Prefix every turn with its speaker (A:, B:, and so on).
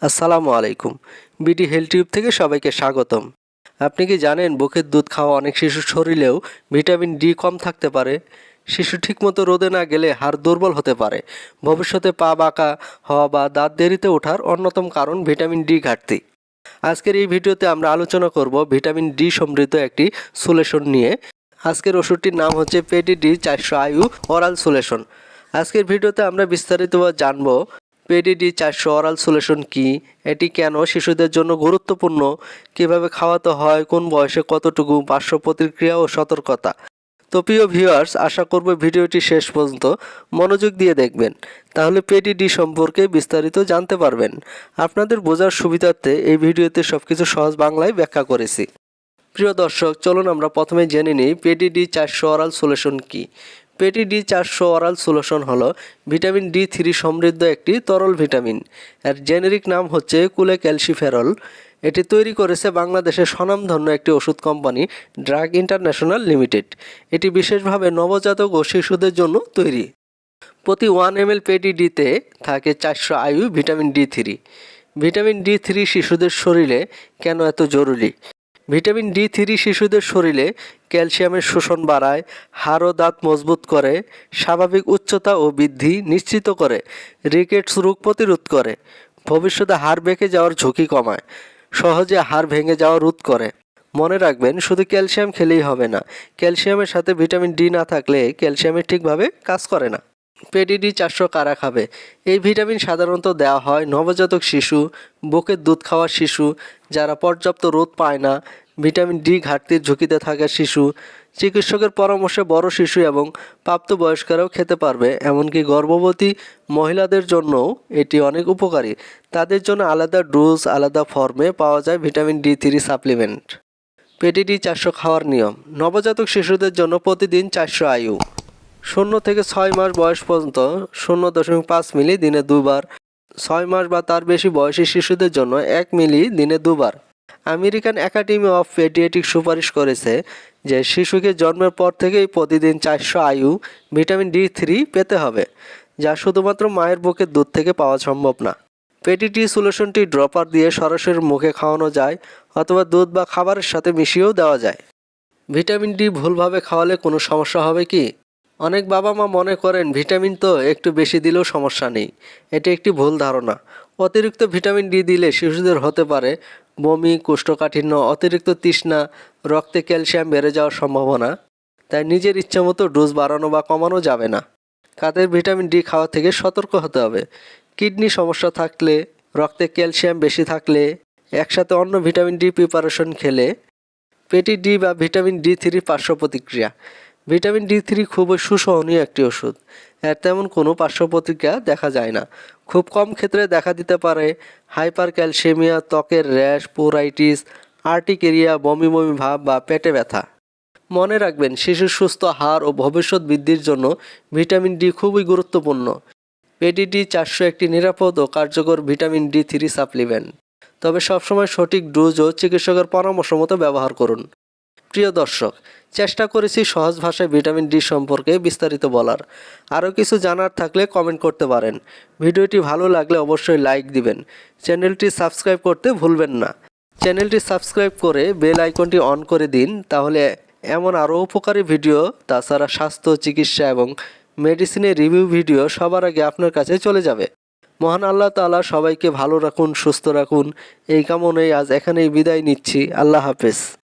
A: আসসালামু আলাইকুম। BD health tube থেকে সবাইকে স্বাগতম। আপনি কি জানেন বুকের দুধ খাওয়া অনেক শিশুর শরীরেও ভিটামিন ডি কম থাকতে পারে? শিশু ঠিকমতো রোদে না গেলে হাড় দুর্বল হতে পারে। ভবিষ্যতে পা বাঁকা হওয়া বা দাঁত দেরিতে ওঠার অন্যতম কারণ ভিটামিন ডি ঘাটতি। আজকের এই ভিডিওতে আমরা আলোচনা করব ভিটামিন ডি সমৃদ্ধ একটি সলিউশন নিয়ে। আজকের ওষুধটির নাম হচ্ছে পেডিডি 400 আয়ু অরাল সলিউশন। আজকের ভিডিওতে আমরা বিস্তারিতভাবে জানব পেডিডি 400 অরাল সলিউশন কি, এটি কেন শিশুদের জন্য গুরুত্বপূর্ণ, কিভাবে খাওয়াতে হয়, কোন বয়সে কতটুকু, পার্শ্ব প্রতিক্রিয়া ও সতর্কতা। তো প্রিয় ভিউয়ার্স, আশা করব ভিডিওটি শেষ পর্যন্ত মনোযোগ দিয়ে দেখবেন, তাহলে পেডিডি সম্পর্কে বিস্তারিত জানতে পারবেন। আপনাদের বোঝার সুবিধার্থে এই ভিডিওতে সবকিছু সহজ বাংলায় ব্যাখ্যা করেছি। প্রিয় দর্শক, চলুন আমরা প্রথমে জেনে নিই পেডিডি 400 অরাল সলিউশন কি। পেডিডি 400 অরাল সলিউশন হলো ভিটামিন ডি3 সমৃদ্ধ একটি তরল ভিটামিন। এর জেনেরিক নাম হচ্ছে কুলে ক্যালসিফেরল। এটি তৈরি করেছে বাংলাদেশের স্বনামধন্য একটি ওষুধ কোম্পানি ড্রাগ ইন্টারন্যাশনাল লিমিটেড। এটি বিশেষভাবে নবজাতক ও শিশুদের জন্য তৈরি। প্রতি 1 ml পেডিডিতে থাকে 400 আয়ু ভিটামিন ডি3। ভিটামিন ডি3 শিশুদের শরীরে কেন এত জরুরি? ভিটামিন ডি3 শিশুদের শরীরে ক্যালসিয়ামের শোষণ বাড়ায়, হাড় ও দাঁত মজবুত করে, স্বাভাবিক উচ্চতা ও বৃদ্ধি নিশ্চিত করে, রিকেটস রোগ প্রতিরোধ করে, ভবিষ্যতে হাড় বেঁকে যাওয়ার ঝুঁকি কমায়, সহজে হাড় ভেঙে যাওয়া রোধ করে। মনে রাখবেন, শুধু ক্যালসিয়াম খেলেই হবে না, ক্যালসিয়ামের সাথে ভিটামিন ডি না থাকলে ক্যালসিয়ামের ঠিকভাবে কাজ করে না। পেডিডি 400 কারা খাবে? এই ভিটামিন সাধারণত দেওয়া হয় নবজাতক শিশু, বুকের দুধ খাওয়া শিশু, যারা পর্যাপ্ত রোদ পায় না, ভিটামিন ডি ঘাটতির ঝুঁকিতে থাকা শিশু, চিকিৎসকের পরামর্শে বড় শিশু এবং প্রাপ্তবয়স্করাও খেতে পারবে। এমনকি গর্ভবতী মহিলাদের জন্যও এটি অনেক উপকারী। তাদের জন্য আলাদা ডোজ, আলাদা ফর্মে পাওয়া যায় ভিটামিন ডি3 সাপ্লিমেন্ট। পেডিডি 400 খাওয়ার নিয়ম। নবজাতক শিশুদের জন্য প্রতিদিন 400 আয়ু। 0 থেকে 6 মাস বয়স পর্যন্ত 0.5 মিলি দিনে 2 বার। 6 মাস বা তার বেশি বয়সী শিশুদের জন্য 1 মিলি দিনে 2 বার। আমেরিকান একাডেমি অফ পেডিয়াট্রিক্স সুপারিশ করেছে যে শিশুকে জন্মের পর থেকেই প্রতিদিন 400 আয়ু ভিটামিন ডি3 পেতে হবে, যা শুধুমাত্র মায়ের বুকের দুধ থেকে পাওয়া সম্ভব না। পেডিডি সলিউশনটি ড্রপার দিয়ে সরাসরি মুখে খাওয়ানো যায় অথবা দুধ বা খাবারের সাথে মিশিয়েও দেওয়া যায়। ভিটামিন ডি ভুলভাবে খাওয়ালে কোনো সমস্যা হবে কি? অনেক বাবা মা মনে করেন ভিটামিন তো একটু বেশি দিলেও সমস্যা নেই। এটি একটি ভুল ধারণা। অতিরিক্ত ভিটামিন ডি দিলে শিশুদের হতে পারে বমি, কোষ্ঠকাঠিন্য, অতিরিক্ত তৃষ্ণা, রক্তে ক্যালসিয়াম বেড়ে যাওয়ার সম্ভাবনা। তাই নিজের ইচ্ছামতো ডোজ বাড়ানো বা কমানো যাবে না। কাদের ভিটামিন ডি খাওয়া থেকে সতর্ক হতে হবে? কিডনি সমস্যা থাকলে, রক্তে ক্যালসিয়াম বেশি থাকলে, একসাথে অন্য ভিটামিন ডি প্রিপারেশন খেলে। পেডিডি বা ভিটামিন ডি3 পার্শ্ব প্রতিক্রিয়া। ভিটামিন ডি3 খুবই সুসহনীয় একটি ওষুধ। এর তেমন কোনো পার্শ্ব প্রতিক্রিয়া দেখা যায় না। খুব কম ক্ষেত্রে দেখা দিতে পারে হাইপার ক্যালসিয়ামিয়া, ত্বকের র্যাশ, পোরাইটিস, আর্টিকেরিয়া, বমি বমি ভাব বা পেটে ব্যথা। মনে রাখবেন, শিশুর সুস্থ হাড় ও ভবিষ্যৎ বৃদ্ধির জন্য ভিটামিন ডি খুবই গুরুত্বপূর্ণ। পেডিডি 400 একটি নিরাপদ ও কার্যকর ভিটামিন ডি3 সাপ্লিমেন্ট। তবে সবসময় সঠিক ডোজ ও চিকিৎসকের পরামর্শ মতো ব্যবহার করুন। প্রিয় দর্শক, চেষ্টা করেছি সহজ ভাষায় ভিটামিন ডি সম্পর্কে বিস্তারিত বলার। আরও কিছু জানার থাকলে কমেন্ট করতে পারেন। ভিডিওটি ভালো লাগলে অবশ্যই লাইক দিবেন। চ্যানেলটি সাবস্ক্রাইব করতে ভুলবেন না। চ্যানেলটি সাবস্ক্রাইব করে বেল আইকনটি অন করে দিন, তাহলে এমন আরও উপকারী ভিডিও, তাছাড়া স্বাস্থ্য, চিকিৎসা এবং মেডিসিনের রিভিউ ভিডিও সবার আগে আপনার কাছে চলে যাবে। মহান আল্লাহ তাআলা সবাইকে ভালো রাখুন, সুস্থ রাখুন, এই কামনায় আজ এখানেই বিদায় নিচ্ছি। আল্লাহ হাফেজ।